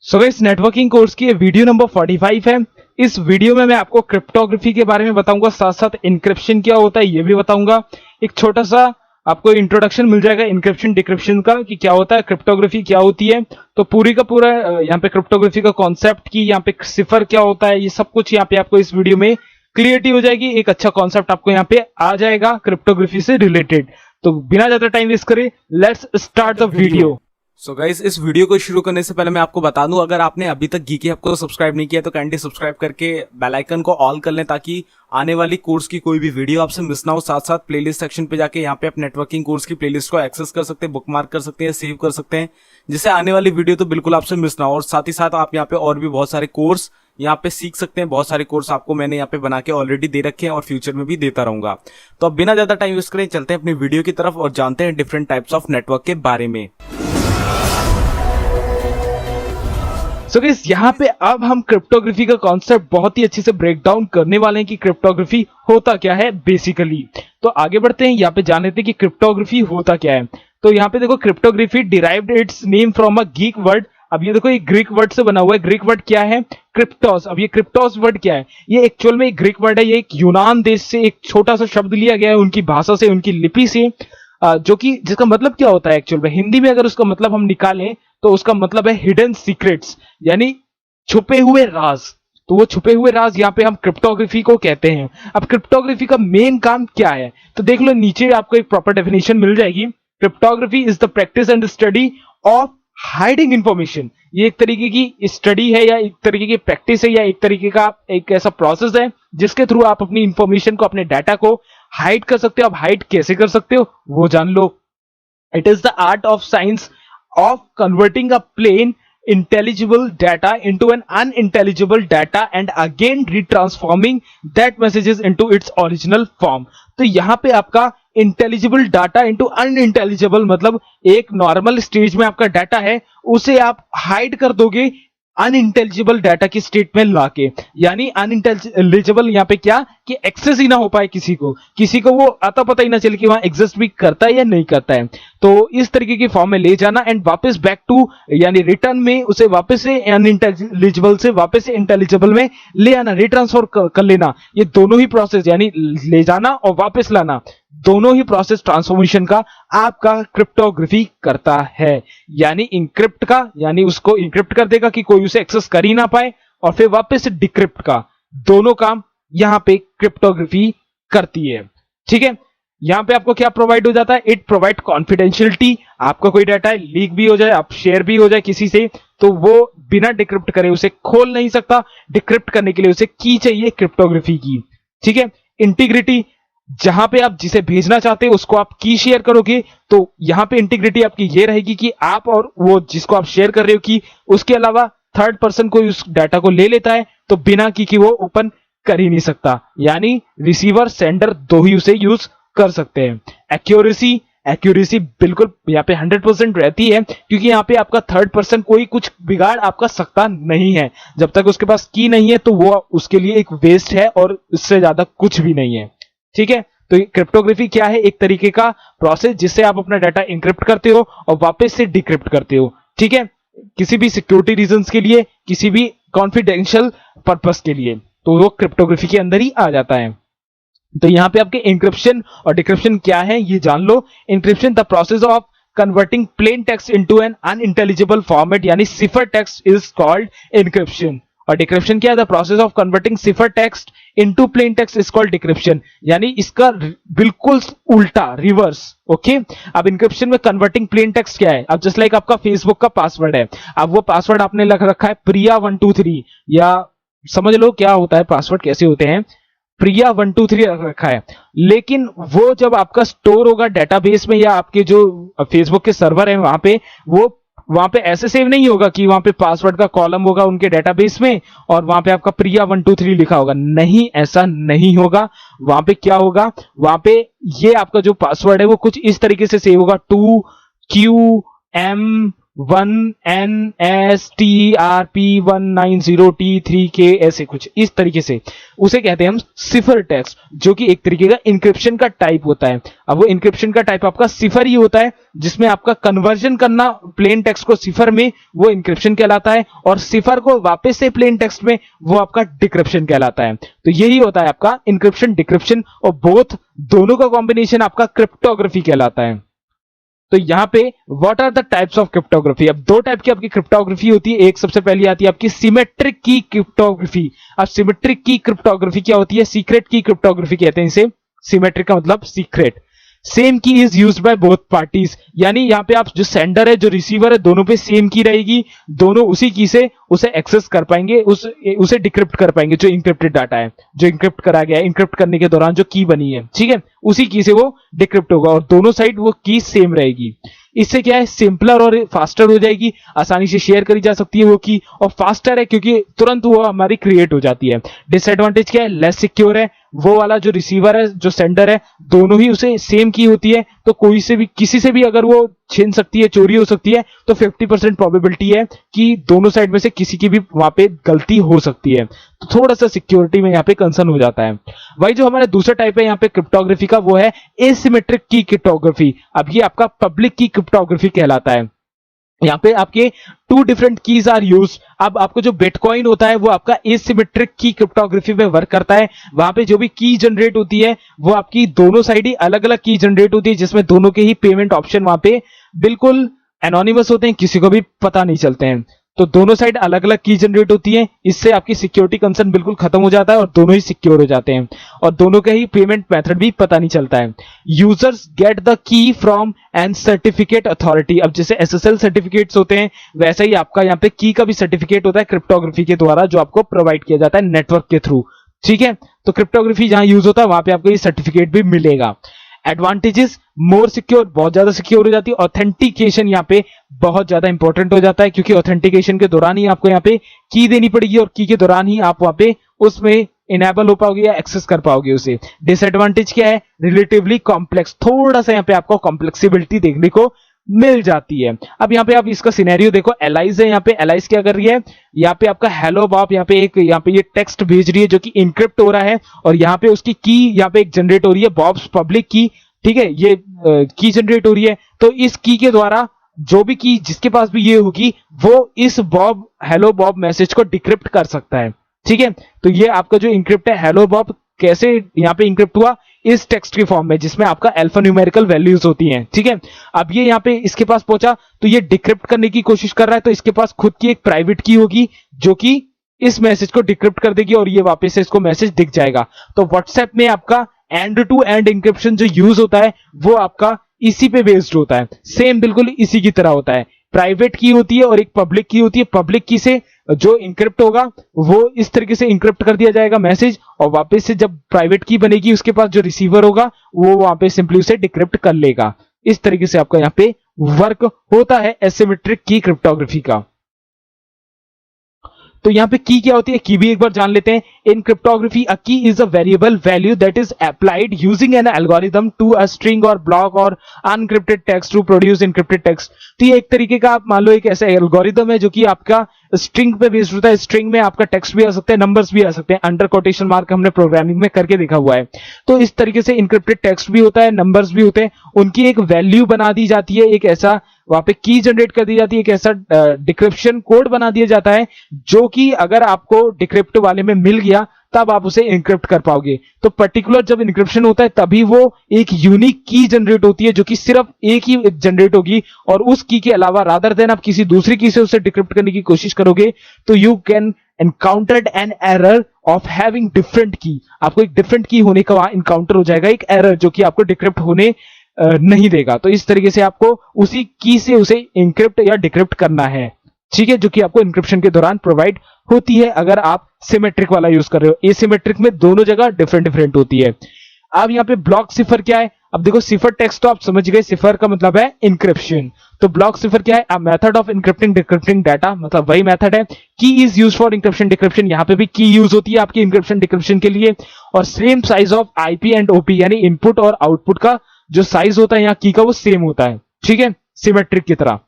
So guys, networking course की ये video number 45 है। इस वीडियो में मैं आपको क्रिप्टोग्राफी के बारे में बताऊंगा, साथ साथ इंक्रिप्शन क्या होता है ये भी बताऊंगा। एक छोटा सा आपको इंट्रोडक्शन मिल जाएगा इंक्रिप्शन डिक्रिप्शन का कि क्या होता है, क्रिप्टोग्राफी क्या होती है। तो पूरी का पूरा यहाँ पे क्रिप्टोग्राफी का कॉन्सेप्ट की यहाँ पे सिफर क्या होता है, ये सब कुछ यहाँ पे आपको इस वीडियो में क्लियरिटी हो जाएगी। एक अच्छा कॉन्सेप्ट आपको यहाँ पे आ जाएगा क्रिप्टोग्राफी से रिलेटेड। तो बिना ज्यादा टाइम वेस्ट करे, let's start the video. So guys, इस वीडियो को शुरू करने से पहले मैं आपको बता दूं, अगर आपने अभी तक गीकी हब को सब्सक्राइब नहीं किया तो काइंडली सब्सक्राइब करके बेल आइकन को ऑल कर लें ताकि आने वाली कोर्स की कोई भी वीडियो आपसे मिस ना हो। साथ साथ प्लेलिस्ट सेक्शन पे जाके यहाँ पे आप नेटवर्किंग कोर्स की प्लेलिस्ट को एक्सेस कर सकते हैं, बुकमार्क कर सकते हैं, सेव कर सकते हैं, जिससे आने वाली वीडियो तो बिल्कुल आपसे मिस ना हो। और साथ ही साथ आप यहाँ पे और भी बहुत सारे कोर्स यहाँ पे सीख सकते हैं। बहुत सारे कोर्स आपको मैंने यहाँ पे बना के ऑलरेडी दे रखे हैं और फ्यूचर में भी देता रहूंगा। तो अब बिना ज्यादा टाइम वेस्ट करें, चलते हैं अपनी वीडियो की तरफ और जानते हैं डिफरेंट टाइप्स ऑफ नेटवर्क के बारे में। सो गाइस, यहाँ पे अब हम क्रिप्टोग्राफी का कॉन्सेप्ट बहुत ही अच्छे से ब्रेक डाउन करने वाले हैं कि क्रिप्टोग्राफी होता क्या है बेसिकली। तो आगे बढ़ते हैं, यहाँ पे जान लेते हैं कि क्रिप्टोग्राफी होता क्या है। तो यहाँ पे देखो, cryptography derived it's name from a Greek word. अब ये देखो, ये ग्रीक वर्ड से बना हुआ है। ग्रीक वर्ड क्या है? क्रिप्टोस। अब ये क्रिप्टोस वर्ड क्या है? ये एक्चुअल में एक ग्रीक वर्ड है। ये एक यूनान देश से एक छोटा सा शब्द लिया गया है, उनकी भाषा से, उनकी लिपि से, जो कि जिसका मतलब क्या होता है एक्चुअल में हिंदी में अगर उसका मतलब हम निकालें तो उसका मतलब है हिडन सीक्रेट्स, यानी छुपे हुए राज। तो वो छुपे हुए राज यहाँ पे हम क्रिप्टोग्राफी को कहते हैं। अब क्रिप्टोग्राफी का मेन काम क्या है तो देख लो, नीचे आपको एक प्रॉपर डेफिनेशन मिल जाएगी। Cryptography is the practice and study of hiding information. ये एक तरीके की स्टडी है या एक तरीके की प्रैक्टिस है या एक तरीके का एक ऐसा प्रोसेस है जिसके थ्रू आप अपनी इंफॉर्मेशन को, अपने डाटा को हाइड कर सकते हो। अब हाइड कैसे कर सकते हो वो जान लो। It is the art of science of converting a plain intelligible data into an unintelligible data and again retransforming that messages into its original form। तो यहां पे आपका इंटेलिजिबल डाटा इंटू अनइंटेलिजिबल, मतलब एक नॉर्मल स्टेज में आपका data है उसे आप हाइड कर दोगे अनइंटेलिजिबल डाटा की स्टेट में लाके। यानी अनइंटेलिजिबल यहाँ पे क्या कि एक्सेस ही ना हो पाए, किसी को वो आता पता ही ना चले कि वहां एग्जिस्ट भी करता है या नहीं करता है। तो इस तरीके की फॉर्म में ले जाना एंड वापस बैक टू, यानी रिटर्न में उसे वापस से अनइंटेलिजिबल से वापस से इंटेलिजिबल में ले आना, रिट्रांसफर कर लेना। ये दोनों ही प्रोसेस, यानी ले जाना और वापस लाना, दोनों ही प्रोसेस ट्रांसफॉर्मेशन का आपका क्रिप्टोग्राफी करता है। यानी इंक्रिप्ट का, यानी उसको इंक्रिप्ट कर देगा कि कोई उसे एक्सेस कर ही ना पाए, और फिर वापस से डिक्रिप्ट का, दोनों काम यहां पे क्रिप्टोग्राफी करती है। ठीक है, यहां पे आपको क्या प्रोवाइड हो जाता है? It provide confidentiality. आपका कोई डाटा है, लीक भी हो जाए, आप शेयर भी हो जाए किसी से, तो वो बिना डिक्रिप्ट करे उसे खोल नहीं सकता। डिक्रिप्ट करने के लिए उसे की चाहिए क्रिप्टोग्राफी की। ठीक है, इंटीग्रिटी, जहां पे आप जिसे भेजना चाहते हैं उसको आप की शेयर करोगे, तो यहां पे इंटीग्रिटी आपकी ये रहेगी कि आप और वो जिसको आप शेयर कर रहे हो की, उसके अलावा थर्ड पर्सन कोई उस डाटा को ले लेता है तो बिना की वो ओपन कर ही नहीं सकता। यानी रिसीवर सेंडर दो ही उसे यूज कर सकते हैं। एक्यूरेसी बिल्कुल यहाँ पे 100% रहती है, क्योंकि यहाँ पे आपका थर्ड पर्सन कोई कुछ बिगाड़ आपका सकता नहीं है। जब तक उसके पास की नहीं है तो वो उसके लिए एक वेस्ट है और इससे ज्यादा कुछ भी नहीं है। ठीक है, तो क्रिप्टोग्राफी क्या है? एक तरीके का प्रोसेस जिससे आप अपना डाटा इंक्रिप्ट करते हो और वापस से डिक्रिप्ट करते हो। ठीक है, किसी भी सिक्योरिटी रीजंस के लिए, किसी भी कॉन्फिडेंशियल पर्पस के लिए, तो वो क्रिप्टोग्राफी के अंदर ही आ जाता है। तो यहां पे आपके इंक्रिप्शन और डिक्रिप्शन क्या है ये जान लो। Encryption the process of converting plain text into an unintelligible format, यानी cipher text is called encryption. और डिक्रिप्शन क्या है? The process of converting cipher text into plain text is called decryption, यानी इसका बिल्कुल उल्टा, रिवर्स। ओके, अब encryption में कन्वर्टिंग प्लेन टेक्स्ट क्या है? अब जस्ट लाइक आपका फेसबुक का पासवर्ड है, अब वो पासवर्ड आपने लग रखा है प्रिया 123, या समझ लो क्या होता है पासवर्ड, कैसे होते हैं, प्रिया 123 रखा है। लेकिन वो जब आपका स्टोर होगा डेटाबेस में या आपके जो फेसबुक के सर्वर है वहां पे, वो वहां पे ऐसे सेव नहीं होगा कि वहां पे पासवर्ड का कॉलम होगा उनके डेटाबेस में और वहां पे आपका प्रिया 123 लिखा होगा। नहीं, ऐसा नहीं होगा। वहां पे क्या होगा? वहां पे ये आपका जो पासवर्ड है वो कुछ इस तरीके से सेव होगा, 2QM 1NSTRP190T3K ऐसे कुछ इस तरीके से उसे कहते हैं हम सिफर टेक्स्ट, जो कि एक तरीके का इंक्रिप्शन का टाइप होता है। अब वो इंक्रिप्शन का टाइप आपका सिफर ही होता है, जिसमें आपका कन्वर्जन करना प्लेन टेक्स्ट को सिफर में, वो इंक्रिप्शन कहलाता है, और सिफर को वापस से प्लेन टेक्स्ट में, वो आपका डिक्रिप्शन कहलाता है। तो यही होता है आपका इंक्रिप्शन डिक्रिप्शन, और बोथ दोनों का कॉम्बिनेशन आपका क्रिप्टोग्राफी कहलाता है। तो यहां पे what are the types of cryptography, अब दो टाइप की आपकी क्रिप्टोग्राफी होती है। एक सबसे पहली आती है आपकी सिमेट्रिक की क्रिप्टोग्राफी। अब सिमेट्रिक की क्रिप्टोग्राफी क्या होती है? सीक्रेट की क्रिप्टोग्राफी कहते हैं इसे। सिमेट्रिक का मतलब सीक्रेट। सेम की is used by both parties, यानी यहां पे आप जो सेंडर है जो रिसीवर है दोनों पे सेम की रहेगी, दोनों उसी की से उसे एक्सेस कर पाएंगे, उसे डिक्रिप्ट कर पाएंगे। जो इंक्रिप्टेड डाटा है, जो इंक्रिप्ट करा गया है, इंक्रिप्ट करने के दौरान जो की बनी है, ठीक है, उसी की से वो डिक्रिप्ट होगा और दोनों साइड वो की सेम रहेगी। इससे क्या है, सिंपलर और फास्टर हो जाएगी, आसानी से शेयर करी जा सकती है वो की, और फास्टर है क्योंकि तुरंत वो हमारी क्रिएट हो जाती है। डिसएडवांटेज क्या है, लेस सिक्योर है, वो वाला जो रिसीवर है जो सेंडर है दोनों ही उसे सेम की होती है, तो कोई से भी किसी से भी अगर वो छीन सकती है, चोरी हो सकती है, तो 50% प्रोबेबिलिटी है कि दोनों साइड में से किसी की भी वहां पे गलती हो सकती है। तो थोड़ा सा सिक्योरिटी में यहाँ पे कंसर्न हो जाता है। वही जो हमारा दूसरा टाइप है यहाँ पे क्रिप्टोग्राफी का, वो है एसिमेट्रिक की क्रिप्टोग्राफी। अब ये आपका पब्लिक की क्रिप्टोग्राफी कहलाता है। यहाँ पे आपके two different keys are use. अब आपको जो बिटकॉइन होता है वो आपका एसिमेट्रिक की क्रिप्टोग्राफी में वर्क करता है। वहां पे जो भी की जनरेट होती है वो आपकी दोनों साइड ही अलग अलग की जनरेट होती है, जिसमें दोनों के ही पेमेंट ऑप्शन वहां पे बिल्कुल एनोनिमस होते हैं, किसी को भी पता नहीं चलते हैं। तो दोनों साइड अलग अलग की जनरेट होती है, इससे आपकी सिक्योरिटी कंसर्न बिल्कुल खत्म हो जाता है और दोनों ही सिक्योर हो जाते हैं, और दोनों का ही पेमेंट मेथड भी पता नहीं चलता है। Users get the key from an certificate authority. अब जैसे एसएसएल सर्टिफिकेट्स होते हैं, वैसे ही आपका यहाँ पे की का भी सर्टिफिकेट होता है क्रिप्टोग्राफी के द्वारा, जो आपको प्रोवाइड किया जाता है नेटवर्क के थ्रू, ठीक है। तो क्रिप्टोग्राफी जहां यूज होता है वहां पे आपको ये सर्टिफिकेट भी मिलेगा। एडवांटेजेस, मोर सिक्योर, बहुत ज्यादा सिक्योर हो जाती है। ऑथेंटिकेशन यहाँ पे बहुत ज्यादा इंपॉर्टेंट हो जाता है, क्योंकि ऑथेंटिकेशन के दौरान ही आपको यहाँ पे की देनी पड़ेगी, और की के दौरान ही आप वहां पे उसमें इनेबल हो पाओगे या एक्सेस कर पाओगे उसे। डिसएडवांटेज क्या है, रिलेटिवली कॉम्प्लेक्स, थोड़ा सा यहाँ पे आपको कॉम्प्लेक्सिबिलिटी देखने को मिल जाती है। अब यहाँ पे आप इसका सिनेरियो देखो, एलाइज है, यहाँ पे एलाइज क्या कर रही है, यहाँ पे आपका हेलो बॉब, यहाँ पे ये टेक्स्ट भेज रही है जो कि इनक्रिप्ट हो रहा है, और यहाँ पे उसकी की यहाँ पे एक जनरेट हो रही है, बॉब्स पब्लिक की, ठीक है, ये की जनरेट हो रही है। तो इस की के द्वारा जो भी की जिसके पास भी ये होगी, वो इस बॉब हेलो बॉब मैसेज को डिक्रिप्ट कर सकता है, ठीक है। तो ये आपका जो इंक्रिप्ट है हेलो बॉब, कैसे यहाँ पे इंक्रिप्ट हुआ, इस टेक्स्ट के फॉर्म में, जिसमें आपका अल्फा न्यूमेरिकल वैल्यूज होती हैं, ठीक है। अब ये यहाँ पे इसके पास पहुंचा तो ये डिक्रिप्ट करने की कोशिश कर रहा है, तो इसके पास खुद की एक प्राइवेट की होगी जो कि इस मैसेज को डिक्रिप्ट कर देगी, और ये वापस से इसको मैसेज दिख जाएगा। तो व्हाट्सएप में आपका एंड टू एंड इंक्रिप्शन जो यूज होता है वो आपका इसी पे बेस्ड होता है, सेम बिल्कुल इसी की तरह होता है। प्राइवेट की होती है और एक पब्लिक की होती है। पब्लिक की से जो इंक्रिप्ट होगा वो इस तरीके से इंक्रिप्ट कर दिया जाएगा मैसेज, और वापस से जब प्राइवेट की बनेगी उसके पास जो रिसीवर होगा वो वहां पे सिंपली उसे डिक्रिप्ट कर लेगा। इस तरीके से आपका यहाँ पे वर्क होता है एसिमेट्रिक की क्रिप्टोग्राफी का। तो यहाँ पे की क्या होती है, की भी एक बार जान लेते हैं। इन cryptography a key is a variable value that is applied using an algorithm to a string और ब्लॉक और unencrypted text to produce encrypted text. तो ये एक तरीके का आप मान लो एक ऐसा एल्गोरिथम है जो कि आपका स्ट्रिंग पे बेस्ड होता है। स्ट्रिंग में आपका टेक्स्ट भी आ सकते हैं, नंबर्स भी आ सकते हैं, अंडर कोटेशन मार्क हमने प्रोग्रामिंग में करके देखा हुआ है। तो इस तरीके से इनक्रिप्टेड टेक्स्ट भी होता है, नंबर्स भी होते हैं, उनकी एक वैल्यू बना दी जाती है, एक ऐसा वहां पे की जनरेट कर दी जाती है, एक ऐसा डिक्रिप्शन कोड बना दिया जाता है जो कि अगर आपको डिक्रिप्ट वाले में मिल गया तब आप उसे इनक्रिप्ट कर पाओगे। तो पर्टिकुलर जब इनक्रिप्शन होता है तभी वो एक यूनिक की जनरेट होती है जो कि सिर्फ एक ही जनरेट होगी, और उस की के अलावा रादर देन आप किसी दूसरी की से उसे डिक्रिप्ट करने की कोशिश करोगे तो you can encountered an error of having different की। आपको एक डिफरेंट की होने का वहां इनकाउंटर हो जाएगा, एक एरर जो कि आपको डिक्रिप्ट होने नहीं देगा। तो इस तरीके से आपको उसी की से उसे इंक्रिप्ट या डिक्रिप्ट करना है, ठीक है, जो कि आपको इंक्रिप्शन के दौरान प्रोवाइड होती है अगर आप सिमेट्रिक वाला यूज कर रहे हो। एसिमेट्रिक में दोनों जगह डिफरेंट डिफरेंट होती है। अब यहाँ पे ब्लॉक सिफर क्या है, अब देखो सिफर टेक्स्ट तो आप समझ गए, सिफर का मतलब है इंक्रिप्शन। तो ब्लॉक सिफर क्या है, a method of encrypting decrypting data, मतलब वही मेथड है। Key is use for encryption decryption, यहाँ पे भी की यूज होती है आपकी इंक्रिप्शन डिक्रिप्शन के लिए। और same size of IP and OP, यानी इनपुट और आउटपुट का जो साइज होता है यहाँ की का वो सेम होता है, ठीक है, सिमेट्रिक की तरह।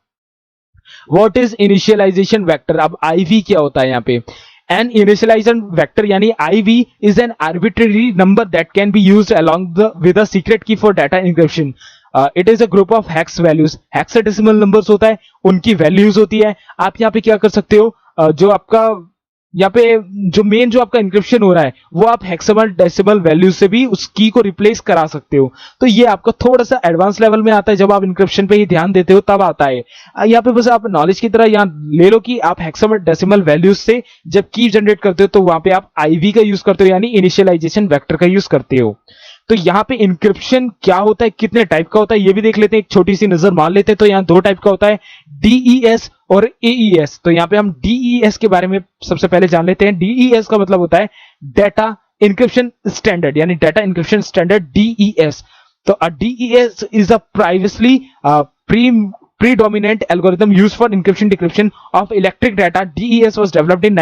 What is initialization vector? अब IV क्या होता है यहाँ पे? An initialization vector यानी IV is an arbitrary number that can be used along with a secret key for data encryption. It is a group of hex values. Hexadecimal numbers होता है, उनकी values होती है. आप यहाँ पे क्या कर सकते हो, जो आपका यहाँ पे जो मेन जो आपका इंक्रिप्शन हो रहा है वो आप हेक्साडेसिमल वैल्यू से भी उस की को रिप्लेस करा सकते हो. तो ये आपका थोड़ा सा एडवांस लेवल में आता है, जब आप इंक्रिप्शन पे ही ध्यान देते हो तब आता है. यहाँ पे बस आप नॉलेज की तरह यहाँ ले लो कि आप हेक्साडेसिमल वैल्यूज से जब की जनरेट करते हो तो वहां पे आप IV का यूज करते हो, यानी इनिशियलाइजेशन वेक्टर का यूज करते हो. तो यहाँ पे इंक्रिप्शन क्या होता है, कितने टाइप का होता है, ये भी देख लेते हैं, एक छोटी सी नजर मार लेते हैं. तो यहाँ 2 टाइप का होता है, DES और AES. तो यहाँ पे हम DES के बारे में सबसे पहले जान लेते हैं. DES का मतलब होता है डेटा इंक्रिप्शन स्टैंडर्ड, यानी डेटा इंक्रिप्शन स्टैंडर्ड DES. तो DES is a privately predominant algorithm used for encryption decryption of electric data. DES was developed in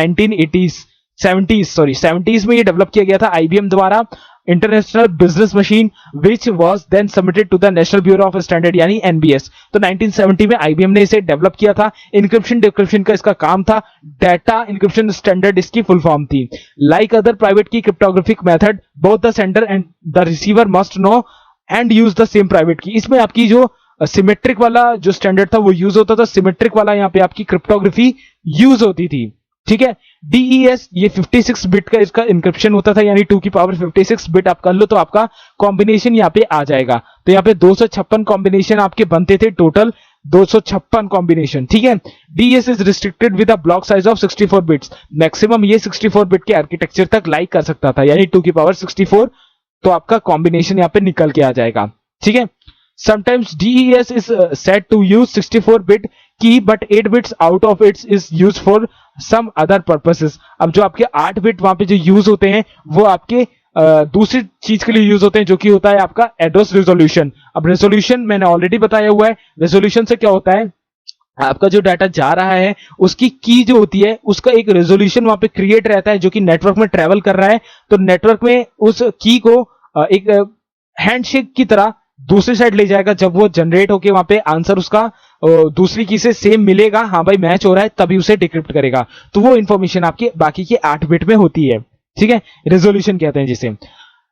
70s में ये डेवलप किया गया था IBM द्वारा. International business machine which was then submitted to the national bureau of standard यानी NBS. तो 1970 में IBM ने इसे डेवलप किया था. इंक्रिप्शन डिक्रिप्शन का इसका काम था. डेटा इंक्रिप्शन स्टैंडर्ड इसकी फुल फॉर्म थी. लाइक अदर प्राइवेट की cryptographic method, both the sender and the receiver must know and use the same private की. इसमें आपकी जो सिमेट्रिक वाला जो स्टैंडर्ड था वो यूज होता था. सिमेट्रिक वाला यहाँ पे आपकी क्रिप्टोग्राफी यूज होती थी. ठीक है. DES ये 56 बिट का इसका इंक्रिप्शन होता था, यानी 2 की पावर 56 बिट आप कर लो तो आपका कॉम्बिनेशन यहाँ पे आ जाएगा. तो यहाँ पे 256 कॉम्बिनेशन आपके बनते थे, टोटल 256 कॉम्बिनेशन. ठीक है. DES is restricted with a block size of 64 bits. Maximum ये 64 बिट के आर्किटेक्चर तक लाइक कर सकता था, यानी 2 की पावर 64. तो आपका कॉम्बिनेशन यहाँ पे निकल के आ जाएगा. ठीक है. Sometimes DES is said to use 64-bit key, but 8 bits out of it is used for some other purposes. अब जो आपके 8 बिट वहां पे जो यूज होते हैं वो आपके दूसरी चीज के लिए यूज होते हैं, जो कि होता है आपका एड्रेस रेजोल्यूशन. अब रेजोल्यूशन मैंने ऑलरेडी बताया हुआ है. रेजोल्यूशन से क्या होता है, आपका जो डाटा जा रहा है उसकी की जो होती है उसका एक रेजोल्यूशन वहां पे क्रिएट रहता है, जो कि नेटवर्क में ट्रेवल कर रहा है. तो नेटवर्क में उस की को एक हैंडशेक की तरह दूसरी साइड ले जाएगा. जब वो जनरेट होके वहां पे आंसर उसका दूसरी की से सेम मिलेगा, हाँ भाई मैच हो रहा है, तभी उसे डिक्रिप्ट करेगा. तो वो इंफॉर्मेशन आपके बाकी के 8 बिट में होती है. ठीक है. रेजोल्यूशन कहते हैं जिसे.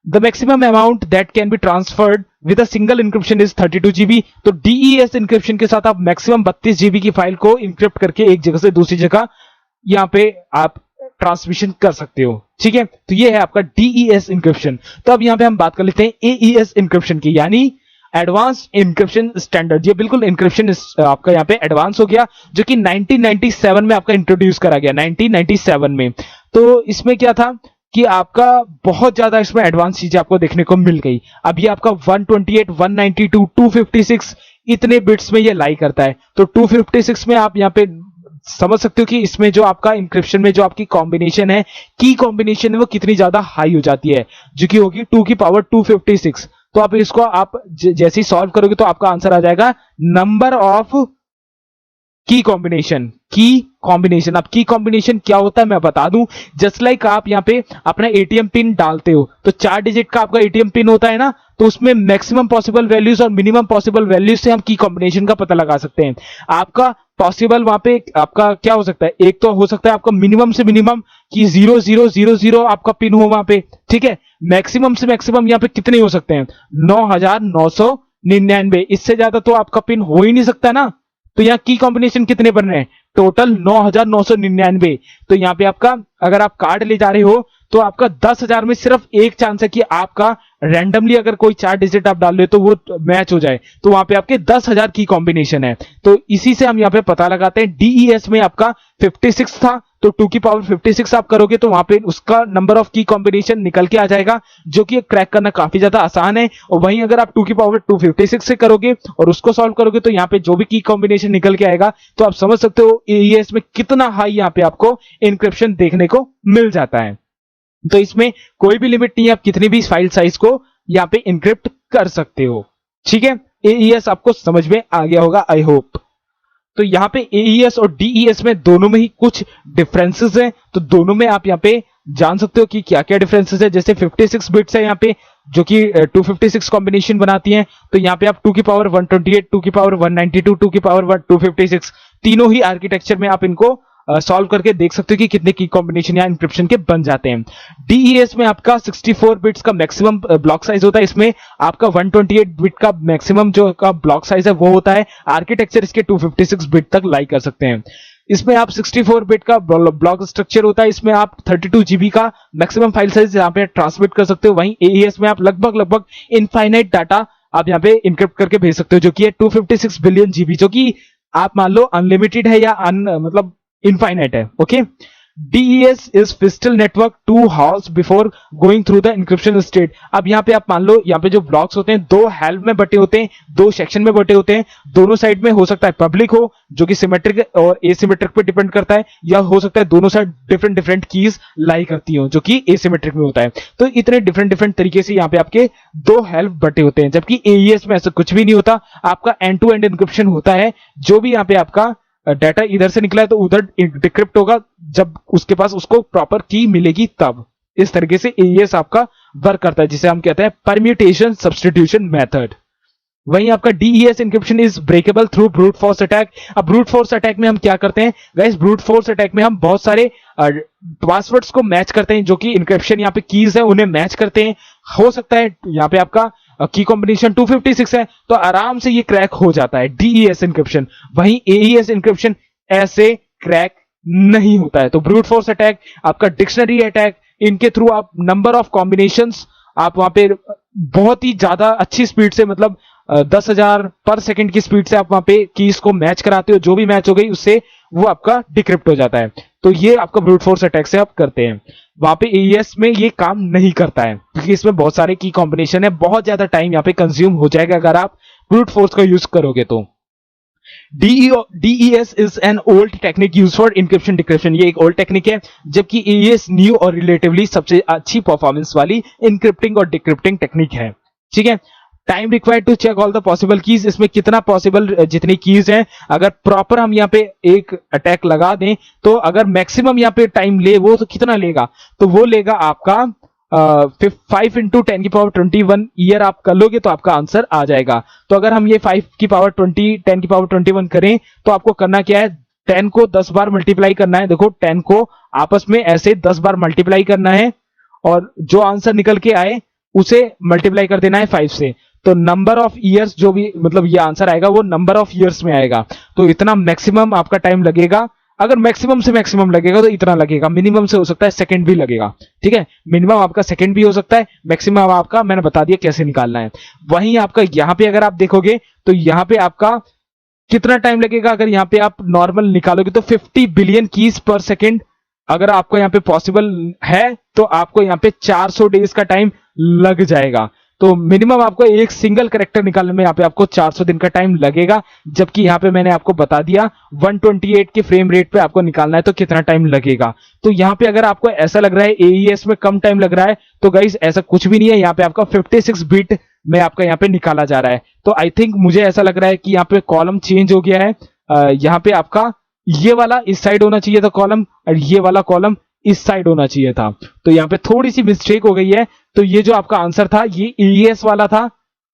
The maximum amount that can be transferred with a single encryption is 32 GB. तो DES इंक्रिप्शन के साथ आप मैक्सिमम 32 GB की फाइल को इंक्रिप्ट करके एक जगह से दूसरी जगह यहाँ पे आप ट्रांसमिशन कर सकते हो. ठीक है. तो ये है आपका DES इंक्रिप्शन. तो अब यहाँ पे हम बात कर लेते हैं AES इंक्रिप्शन की, यानी एडवांस इंक्रिप्शन स्टैंडर्ड. ये बिल्कुल इंक्रिप्शन आपका यहाँ पे एडवांस हो गया, जो कि 1997 में आपका इंट्रोड्यूस करा गया, 1997 में. तो इसमें क्या था कि आपका बहुत ज्यादा इसमें एडवांस चीजें आपको देखने को मिल गई. अब ये आपका 128, 192, 256 इतने बिट्स में ये लाई करता है. तो 256 में आप यहाँ पे समझ सकते हो कि इसमें जो आपका इंक्रिप्शन में जो आपकी कॉम्बिनेशन है, की कॉम्बिनेशन है, वो कितनी ज्यादा हाई हो जाती है, जो कि होगी 2 की पावर 256. तो आप इसको आप जैसे ही सॉल्व करोगे तो आपका आंसर आ जाएगा नंबर ऑफ की कॉम्बिनेशन. अब की कॉम्बिनेशन क्या होता है मैं बता दूं. जस्ट लाइक आप यहाँ पे अपना ATM पिन डालते हो तो 4 डिजिट का आपका ATM पिन होता है ना, तो उसमें मैक्सिमम पॉसिबल वैल्यूज और मिनिमम पॉसिबल वैल्यूज से हम की कॉम्बिनेशन का पता लगा सकते हैं. आपका पॉसिबल वहां पे आपका क्या हो सकता है, एक तो हो सकता है आपका मिनिमम से मिनिमम कि 0000 आपका पिन हो वहां पे. ठीक है. मैक्सिमम से मैक्सिमम यहाँ पे कितने हो सकते हैं, 9999. इससे ज्यादा तो आपका पिन हो ही नहीं सकता ना. तो यहाँ की कॉम्बिनेशन कितने बन रहे हैं, टोटल 9999. तो यहाँ पे आपका अगर आप कार्ड ले जा रहे हो तो आपका 10,000 में सिर्फ एक चांस है कि आपका रैंडमली अगर कोई 4 डिजिट आप डाल रहे हो तो वो मैच हो जाए. तो वहां पे आपके 10,000 की कॉम्बिनेशन है. तो इसी से हम यहाँ पे पता लगाते हैं. DES में आपका 56 था, तो 2 की पावर 56 आप करोगे तो वहां पे उसका नंबर ऑफ की कॉम्बिनेशन निकल के आ जाएगा, जो कि क्रैक करना काफी ज्यादा आसान है. और वहीं अगर आप 2 की पावर 256 से करोगे और उसको सॉल्व करोगे तो यहाँ पे जो भी की कॉम्बिनेशन निकल के आएगा, तो आप समझ सकते हो AES में कितना हाई यहाँ पे आपको इंक्रिप्शन देखने को मिल जाता है. तो इसमें कोई भी लिमिट नहीं है, आप कितनी भी फाइल साइज को यहाँ पे इंक्रिप्ट कर सकते हो. ठीक है. AES आपको समझ में आ गया होगा, आई होप. तो यहाँ पे AES और DES में दोनों में ही कुछ डिफरेंसेस हैं. तो दोनों में आप यहाँ पे जान सकते हो कि क्या क्या डिफरेंसेस है. जैसे 56 बिट्स है यहाँ पे, जो कि 256 कॉम्बिनेशन बनाती हैं. तो यहाँ पे आप 2 की पावर 128, 2 की पावर 192, 2 की पावर 256 तीनों ही आर्किटेक्चर में आप इनको सॉल्व करके देख सकते हो कि कितने की कॉम्बिनेशन या इंक्रिप्शन के बन जाते हैं। डीईएस में आपका 64 बिट्स का मैक्सिमम ब्लॉक साइज होता है, इसमें आपका 128 बिट का मैक्सिमम जो का ब्लॉक साइज है वो होता है। आर्किटेक्चर इसके 256 बिट तक लाई कर सकते हैं। इसमें आप 64 बिट का ब्लॉक स्ट्रक्चर होता है, इसमें आप 32 जीबी का मैक्सिमम फाइल साइज यहाँ पे ट्रांसमिट कर सकते हो। वहीं एईएस में आप लगभग इनफाइनाइट डाटा आप यहाँ पे इनक्रिप्ट करके भेज सकते हो, जो कि है 256 बिलियन जीबी, जो कि आप मान लो अनलिमिटेड है या मतलब इनफाइनाइट है। Okay, DES is physical network two halves before going through the encryption state। अब यहाँ पे आप मान लो यहाँ पे जो ब्लॉक्स होते हैं दो half में बटे होते हैं, दो सेक्शन में बटे होते हैं। दोनों साइड में हो सकता है पब्लिक हो जो कि सिमेट्रिक और एसिमेट्रिक पे डिपेंड करता है, या हो सकता है दोनों साइड डिफरेंट कीज लाई करती हो जो कि एसिमेट्रिक में होता है। तो इतने डिफरेंट तरीके से यहाँ पे आपके दो half बटे होते हैं, जबकि AES में ऐसा कुछ भी नहीं होता। आपका एंड टू एंड एन्क्रिप्शन होता है, जो भी यहाँ पे आपका डाटा इधर से निकला है तो उधर डिक्रिप्ट होगा जब उसके पास उसको प्रॉपर की मिलेगी तब। इस तरीके से एईएस आपका वर्क करता है, जिसे हम कहते हैं परम्यूटेशन सब्स्टिट्यूशन मेथड। वहीं आपका DES encryption is breakable through brute force attack. अब ब्रूट फोर्स अटैक में हम क्या करते हैं गाइस, ब्रूट फोर्स अटैक में हम बहुत सारे पासवर्ड्स को मैच करते हैं, जो कि इंक्रिप्शन यहाँ पे कीज है उन्हें मैच करते हैं। हो सकता है यहाँ पे आपका की कॉम्बिनेशन 256 है तो आराम से ये क्रैक हो जाता है डीईएस इंक्रिप्शन। वहीं एईएस इंक्रिप्शन ऐसे क्रैक नहीं होता है। तो ब्रूट फोर्स अटैक, आपका डिक्शनरी अटैक, इनके थ्रू आप नंबर ऑफ कॉम्बिनेशंस आप वहां पे बहुत ही ज्यादा अच्छी स्पीड से, मतलब 10,000 पर सेकंड की स्पीड से आप वहां पे कीज को मैच कराते हो। जो भी मैच हो गई उससे वो आपका डिक्रिप्ट हो जाता है। तो ये आपका ब्रूट फोर्स अटैक से आप करते हैं। वहां पे एईएस में ये काम नहीं करता है क्योंकि इसमें बहुत सारे की कॉम्बिनेशन है, बहुत ज्यादा टाइम यहाँ पे कंज्यूम हो जाएगा अगर आप ब्रूट फोर्स का यूज करोगे तो। DES is an old technique used for encryption decryption। ये एक ओल्ड टेक्निक है, जबकि AES न्यू और रिलेटिवली सबसे अच्छी परफॉर्मेंस वाली इंक्रिप्टिंग और डिक्रिप्टिंग टेक्निक है। ठीक है, time required to check all the possible keys, इसमें कितना पॉसिबल जितनी कीज हैं अगर प्रॉपर हम यहाँ पे एक अटैक लगा दें तो अगर मैक्सिमम यहाँ पे टाइम ले वो तो कितना लेगा, तो वो लेगा आपका 5 into 10 की पावर 21 ईयर आप कर लोगे तो आपका आंसर आ जाएगा। तो अगर हम ये 5 की पावर 20 10 की पावर 21 करें तो आपको करना क्या है, 10 को 10 बार मल्टीप्लाई करना है। देखो 10 को आपस में ऐसे 10 बार मल्टीप्लाई करना है और जो आंसर निकल के आए उसे मल्टीप्लाई कर देना है 5 से। तो नंबर ऑफ ईयर्स जो भी मतलब ये आंसर आएगा वो नंबर ऑफ ईयर्स में आएगा। तो इतना मैक्सिमम आपका टाइम लगेगा। अगर मैक्सिमम से मैक्सिमम लगेगा तो इतना लगेगा, मिनिमम से हो सकता है सेकंड भी लगेगा। ठीक है, मिनिमम आपका सेकंड भी हो सकता है, मैक्सिमम आपका मैंने बता दिया कैसे निकालना है। वहीं आपका यहाँ पे अगर आप देखोगे तो यहाँ पे आपका कितना टाइम लगेगा, अगर यहाँ पे आप नॉर्मल निकालोगे तो 50 बिलियन कीज पर सेकेंड अगर आपको यहाँ पे पॉसिबल है तो आपको यहाँ पे 400 डेज का टाइम लग जाएगा। तो मिनिमम आपको एक सिंगल कैरेक्टर निकालने में यहाँ पे आपको 400 दिन का टाइम लगेगा, जबकि यहाँ पे मैंने आपको बता दिया 128 के फ्रेम रेट पे आपको निकालना है तो कितना टाइम लगेगा। तो यहाँ पे अगर आपको ऐसा लग रहा है एईएस में कम टाइम लग रहा है तो गाइस ऐसा कुछ भी नहीं है, यहाँ पे आपका 56 बिट में आपका यहाँ पे निकाला जा रहा है। तो आई थिंक मुझे ऐसा लग रहा है कि यहाँ पे कॉलम चेंज हो गया है। यहाँ पे आपका ये वाला इस साइड होना चाहिए था कॉलम और ये वाला कॉलम इस साइड होना चाहिए था, तो यहाँ पे थोड़ी सी मिस्टेक हो गई है। तो ये जो आपका आंसर था ये एईएस वाला था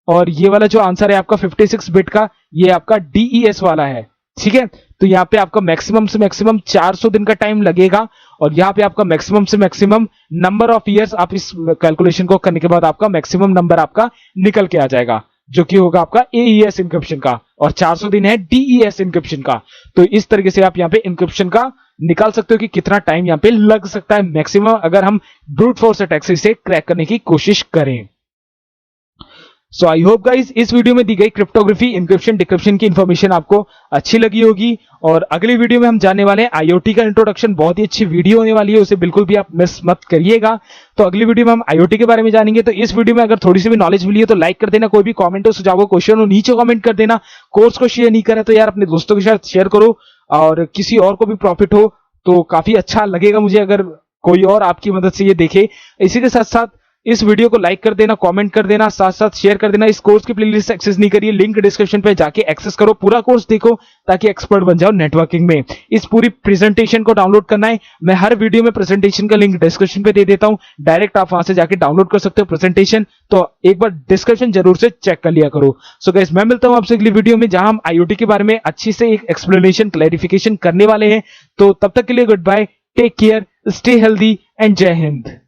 और ये वाला जो आंसर है आपका 56 बिट का ये आपका डीईएस वाला है। ठीक है, तो यहाँ पे आपका मैक्सिमम से मैक्सिमम 400 दिन का टाइम लगेगा और यहाँ पे आपका मैक्सिमम से मैक्सिमम नंबर ऑफ ईयर्स, आप इस कैलकुलेशन को करने के बाद आपका मैक्सिमम नंबर आपका निकल के आ जाएगा जो कि होगा आपका एईएस इंक्रिप्शन का, और 400 दिन है डीईएस इंक्रिप्शन का। तो इस तरीके से आप यहाँ पे इंक्रिप्शन का निकाल सकते हो कि कितना टाइम यहाँ पे लग सकता है मैक्सिमम अगर हम ब्रूट फोर्स अटैक से इसे क्रैक करने की कोशिश करें। सो आई होप गाइस इस वीडियो में दी गई क्रिप्टोग्राफी, इंक्रिप्शन, डिक्रिप्शन की इंफॉर्मेशन आपको अच्छी लगी होगी। और अगली वीडियो में हम जाने वाले हैं आईओटी का इंट्रोडक्शन, बहुत ही अच्छी वीडियो होने वाली है, उसे बिल्कुल भी आप मिस मत करिएगा। तो अगली वीडियो में हम आईओटी के बारे में जानेंगे। तो इस वीडियो में अगर थोड़ी सी भी नॉलेज मिली है तो लाइक कर देना, कोई भी कॉमेंट हो, सुझाव हो, क्वेश्चन हो नीचे कॉमेंट कर देना। कोर्स को शेयर नहीं करें तो यार अपने दोस्तों के साथ शेयर करो और किसी और को भी प्रॉफिट हो तो काफी अच्छा लगेगा मुझे अगर कोई और आपकी मदद से ये देखे। इसी के साथ साथ इस वीडियो को लाइक कर देना, कमेंट कर देना, साथ साथ शेयर कर देना। इस कोर्स की प्लेलिस्ट एक्सेस नहीं करिए, लिंक डिस्क्रिप्शन पे जाके एक्सेस करो, पूरा कोर्स देखो ताकि एक्सपर्ट बन जाओ नेटवर्किंग में। इस पूरी प्रेजेंटेशन को डाउनलोड करना है, मैं हर वीडियो में प्रेजेंटेशन का लिंक डिस्क्रिप्शन पे दे देता हूं, डायरेक्ट आप वहां से जाके डाउनलोड कर सकते हो प्रेजेंटेशन। तो एक बार डिस्क्रिप्शन जरूर से चेक कर लिया करो। सो गाइस, मैं मिलता हूं आपसे अगली वीडियो में जहां हम IoT के बारे में अच्छी से एक एक्सप्लेनेशन, क्लैरिफिकेशन करने वाले हैं। तो तब तक के लिए good bye, take care, stay healthy and जय हिंद।